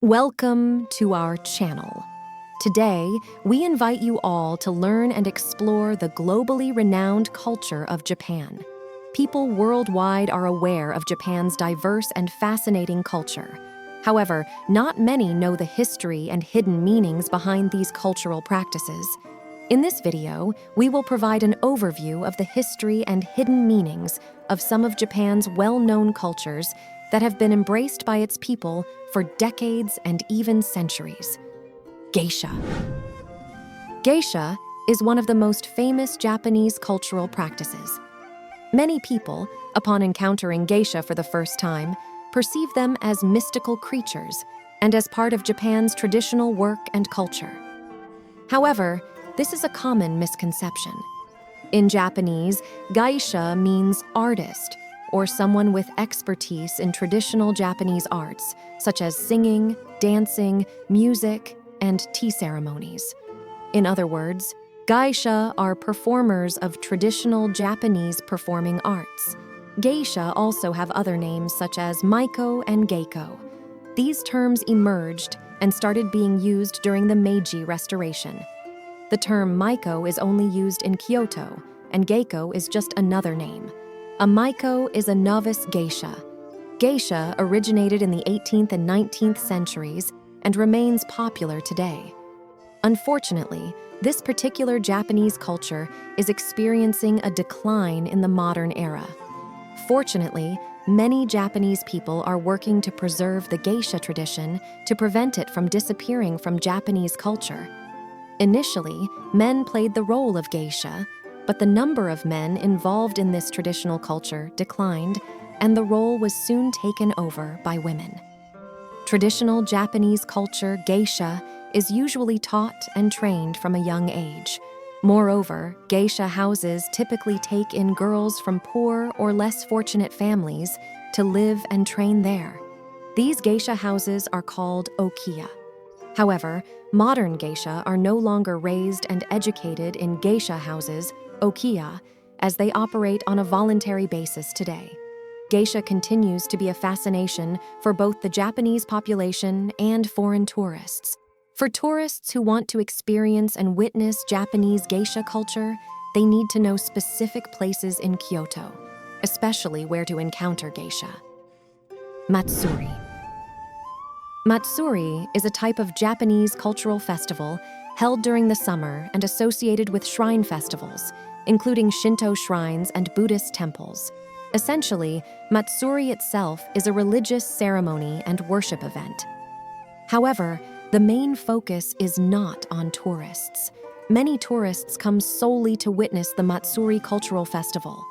Welcome to our channel. Today, we invite you all to learn and explore the globally renowned culture of Japan. People worldwide are aware of Japan's diverse and fascinating culture. However, not many know the history and hidden meanings behind these cultural practices. In this video, we will provide an overview of the history and hidden meanings of some of Japan's well-known cultures that have been embraced by its people for decades and even centuries. Geisha. Geisha is one of the most famous Japanese cultural practices. Many people, upon encountering geisha for the first time, perceive them as mystical creatures and as part of Japan's traditional work and culture. However, this is a common misconception. In Japanese, geisha means artist, or someone with expertise in traditional Japanese arts, such as singing, dancing, music, and tea ceremonies. In other words, geisha are performers of traditional Japanese performing arts. Geisha also have other names such as maiko and geiko. These terms emerged and started being used during the Meiji Restoration. The term maiko is only used in Kyoto, and geiko is just another name. A maiko is a novice geisha. Geisha originated in the 18th and 19th centuries and remains popular today. Unfortunately, this particular Japanese culture is experiencing a decline in the modern era. Fortunately, many Japanese people are working to preserve the geisha tradition to prevent it from disappearing from Japanese culture. Initially, men played the role of geisha, but the number of men involved in this traditional culture declined, and the role was soon taken over by women. Traditional Japanese culture, geisha, is usually taught and trained from a young age. Moreover, geisha houses typically take in girls from poor or less fortunate families to live and train there. These geisha houses are called okiya. However, modern geisha are no longer raised and educated in geisha houses, okiya, as they operate on a voluntary basis today. Geisha continues to be a fascination for both the Japanese population and foreign tourists. For tourists who want to experience and witness Japanese geisha culture, they need to know specific places in Kyoto, especially where to encounter geisha. Matsuri. Matsuri is a type of Japanese cultural festival held during the summer and associated with shrine festivals, including Shinto shrines and Buddhist temples. Essentially, Matsuri itself is a religious ceremony and worship event. However, the main focus is not on tourists. Many tourists come solely to witness the Matsuri cultural festival.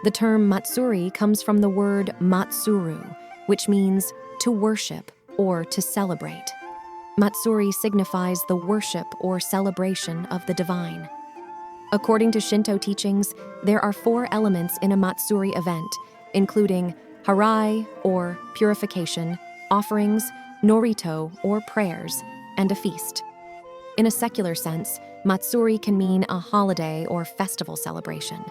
The term Matsuri comes from the word matsuru, which means to worship or to celebrate. Matsuri signifies the worship or celebration of the divine. According to Shinto teachings, there are 4 elements in a Matsuri event, including harai, or purification, offerings, norito, or prayers, and a feast. In a secular sense, Matsuri can mean a holiday or festival celebration.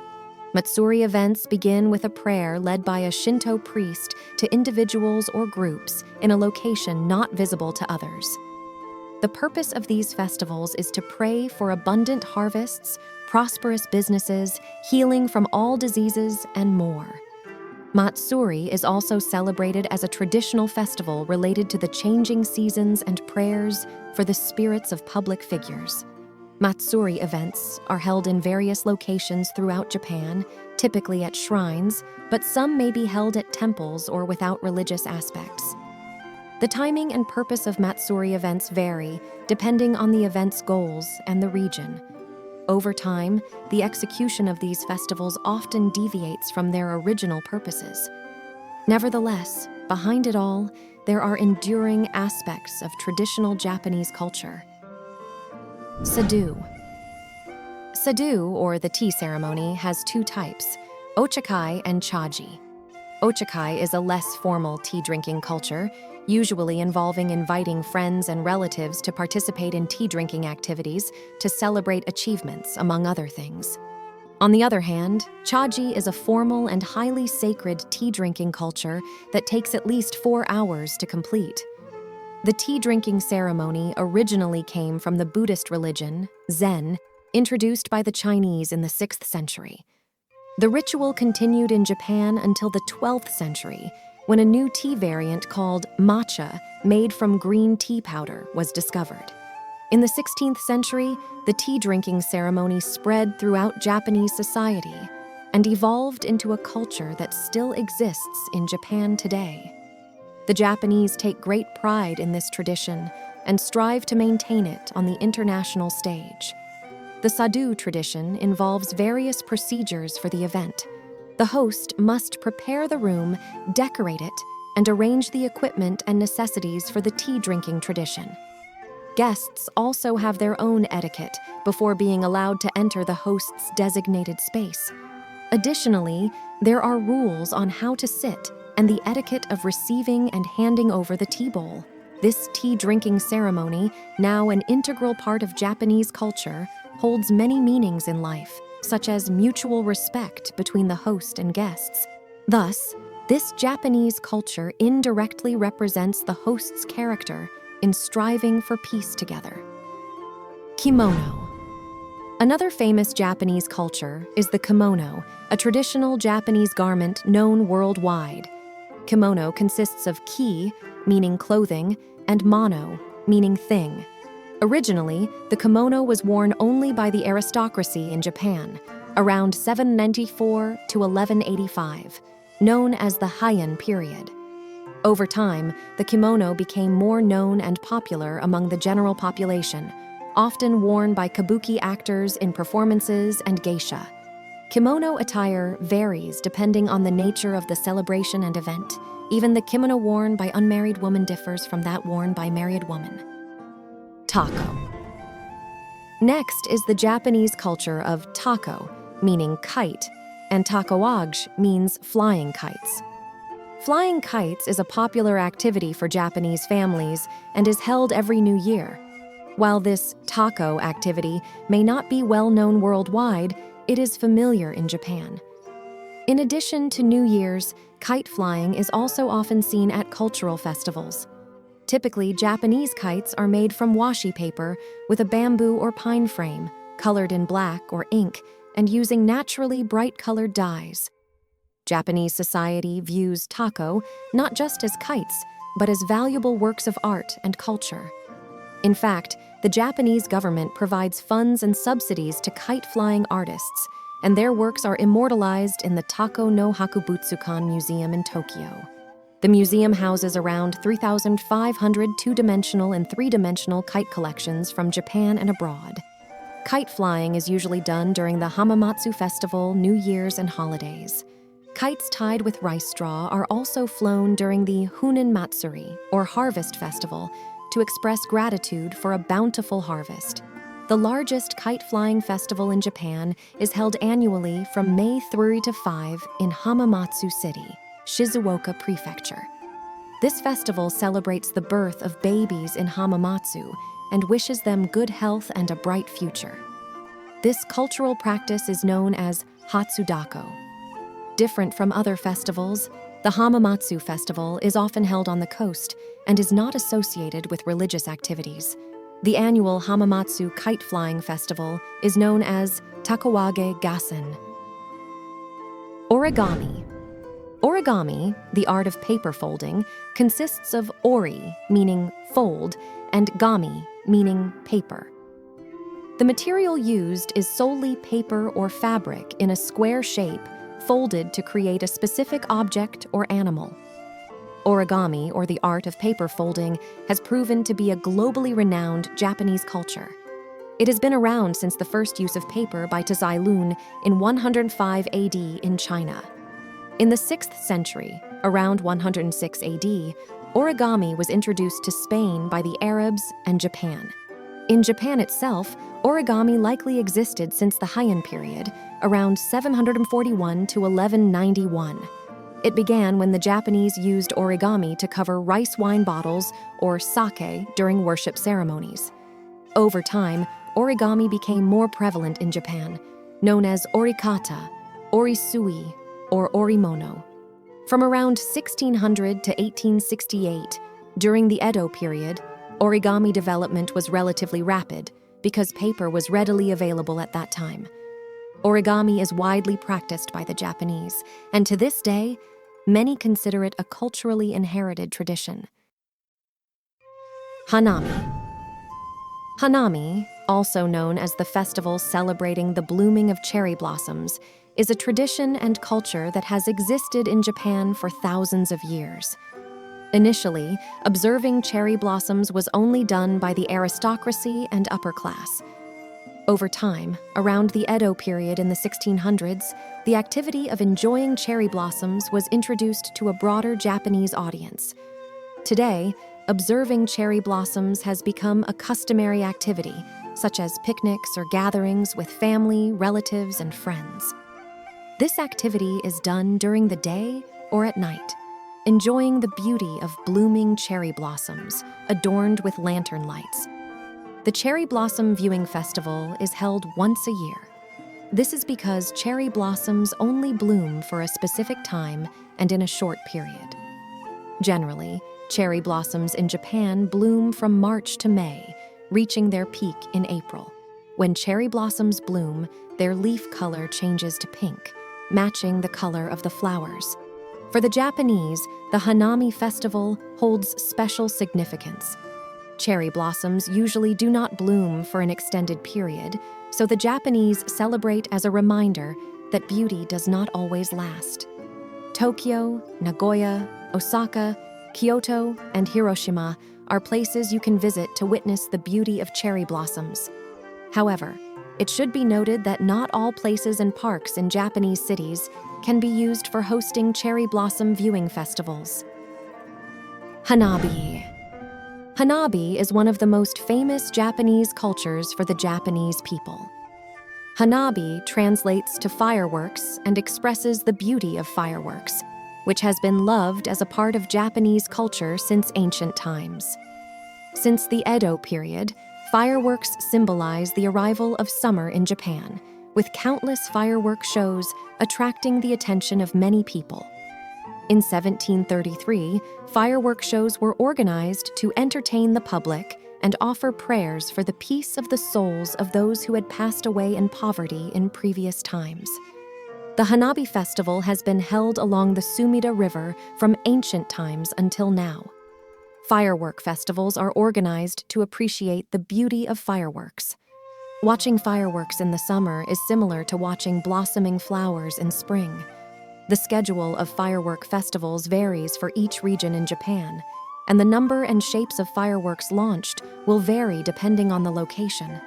Matsuri events begin with a prayer led by a Shinto priest to individuals or groups in a location not visible to others. The purpose of these festivals is to pray for abundant harvests, prosperous businesses, healing from all diseases, and more. Matsuri is also celebrated as a traditional festival related to the changing seasons and prayers for the spirits of public figures. Matsuri events are held in various locations throughout Japan, typically at shrines, but some may be held at temples or without religious aspects. The timing and purpose of Matsuri events vary, depending on the event's goals and the region. Over time, the execution of these festivals often deviates from their original purposes. Nevertheless, behind it all, there are enduring aspects of traditional Japanese culture. Sadu. Sadu, or the tea ceremony, has 2 types, ochakai and chaji. Ochakai is a less formal tea-drinking culture, usually involving inviting friends and relatives to participate in tea-drinking activities to celebrate achievements, among other things. On the other hand, chaji is a formal and highly sacred tea-drinking culture that takes at least 4 hours to complete. The tea-drinking ceremony originally came from the Buddhist religion, Zen, introduced by the Chinese in the 6th century. The ritual continued in Japan until the 12th century, when a new tea variant called matcha, made from green tea powder, was discovered. In the 16th century, the tea-drinking ceremony spread throughout Japanese society and evolved into a culture that still exists in Japan today. The Japanese take great pride in this tradition and strive to maintain it on the international stage. The sadhu tradition involves various procedures for the event. The host must prepare the room, decorate it, and arrange the equipment and necessities for the tea-drinking tradition. Guests also have their own etiquette before being allowed to enter the host's designated space. Additionally, there are rules on how to sit and the etiquette of receiving and handing over the tea bowl. This tea-drinking ceremony, now an integral part of Japanese culture, holds many meanings in life, such as mutual respect between the host and guests. Thus, this Japanese culture indirectly represents the host's character in striving for peace together. Kimono. Another famous Japanese culture is the kimono, a traditional Japanese garment known worldwide. Kimono consists of ki, meaning clothing, and mono, meaning thing. Originally, the kimono was worn only by the aristocracy in Japan, around 794 to 1185, known as the Heian period. Over time, the kimono became more known and popular among the general population, often worn by kabuki actors in performances and geisha. Kimono attire varies depending on the nature of the celebration and event. Even the kimono worn by unmarried women differs from that worn by married women. Tako. Next is the Japanese culture of tako, meaning kite, and takoage means flying kites. Flying kites is a popular activity for Japanese families and is held every New Year. While this tako activity may not be well known worldwide, it is familiar in Japan. In addition to New Year's, kite flying is also often seen at cultural festivals. Typically, Japanese kites are made from washi paper with a bamboo or pine frame, colored in black or ink, and using naturally bright-colored dyes. Japanese society views tako not just as kites, but as valuable works of art and culture. In fact, the Japanese government provides funds and subsidies to kite-flying artists, and their works are immortalized in the Tako no Hakubutsukan Museum in Tokyo. The museum houses around 3,500 two-dimensional and three-dimensional kite collections from Japan and abroad. Kite flying is usually done during the Hamamatsu festival, New Year's, and holidays. Kites tied with rice straw are also flown during the Hunan Matsuri, or Harvest Festival, to express gratitude for a bountiful harvest. The largest kite-flying festival in Japan is held annually from May 3 to 5 in Hamamatsu City, Shizuoka Prefecture. This festival celebrates the birth of babies in Hamamatsu and wishes them good health and a bright future. This cultural practice is known as Hatsudako. Different from other festivals, the Hamamatsu festival is often held on the coast and is not associated with religious activities. The annual Hamamatsu kite flying festival is known as Takawage Gassen. Origami. Origami, the art of paper folding, consists of ori, meaning fold, and gami, meaning paper. The material used is solely paper or fabric in a square shape, folded to create a specific object or animal. Origami, or the art of paper folding, has proven to be a globally renowned Japanese culture. It has been around since the first use of paper by Tazai Lun in 105 AD in China. In the 6th century, around 106 AD, origami was introduced to Spain by the Arabs and Japan. In Japan itself, origami likely existed since the Heian period, around 741 to 1191. It began when the Japanese used origami to cover rice wine bottles or sake during worship ceremonies. Over time, origami became more prevalent in Japan, known as orikata, orisui, or orimono. From around 1600 to 1868, During the Edo period, origami development was relatively rapid because paper was readily available at that time. Origami is widely practiced by the Japanese, and to this day, many consider it a culturally inherited tradition. Hanami. Hanami, also known as the festival celebrating the blooming of cherry blossoms, is a tradition and culture that has existed in Japan for thousands of years. Initially, observing cherry blossoms was only done by the aristocracy and upper class. Over time, around the Edo period in the 1600s, the activity of enjoying cherry blossoms was introduced to a broader Japanese audience. Today, observing cherry blossoms has become a customary activity, such as picnics or gatherings with family, relatives, and friends. This activity is done during the day or at night, enjoying the beauty of blooming cherry blossoms adorned with lantern lights. The Cherry Blossom Viewing Festival is held once a year. This is because cherry blossoms only bloom for a specific time and in a short period. Generally, cherry blossoms in Japan bloom from March to May, reaching their peak in April. When cherry blossoms bloom, their leaf color changes to pink, matching the color of the flowers. For the Japanese, the Hanami festival holds special significance. Cherry blossoms usually do not bloom for an extended period, so the Japanese celebrate as a reminder that beauty does not always last. Tokyo, Nagoya, Osaka, Kyoto, and Hiroshima are places you can visit to witness the beauty of cherry blossoms. However, it should be noted that not all places and parks in Japanese cities can be used for hosting cherry blossom viewing festivals. Hanabi. Hanabi is one of the most famous Japanese cultures for the Japanese people. Hanabi translates to fireworks and expresses the beauty of fireworks, which has been loved as a part of Japanese culture since ancient times. Since the Edo period, fireworks symbolize the arrival of summer in Japan, with countless firework shows attracting the attention of many people. In 1733, firework shows were organized to entertain the public and offer prayers for the peace of the souls of those who had passed away in poverty in previous times. The Hanabi festival has been held along the Sumida River from ancient times until now. Firework festivals are organized to appreciate the beauty of fireworks. Watching fireworks in the summer is similar to watching blossoming flowers in spring. The schedule of firework festivals varies for each region in Japan, and the number and shapes of fireworks launched will vary depending on the location.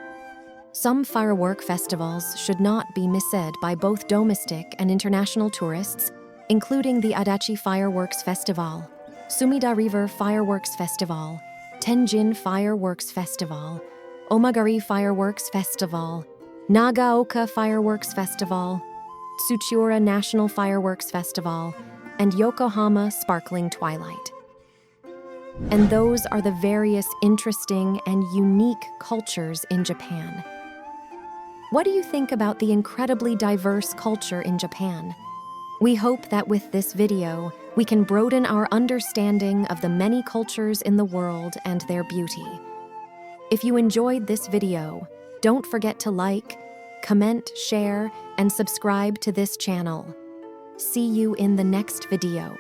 Some firework festivals should not be missed by both domestic and international tourists, including the Adachi Fireworks Festival, Sumida River Fireworks Festival, Tenjin Fireworks Festival, Omagari Fireworks Festival, Nagaoka Fireworks Festival, Tsuchiura National Fireworks Festival, and Yokohama Sparkling Twilight. And those are the various interesting and unique cultures in Japan. What do you think about the incredibly diverse culture in Japan? We hope that with this video, we can broaden our understanding of the many cultures in the world and their beauty. If you enjoyed this video, don't forget to like, comment, share, and subscribe to this channel. See you in the next video.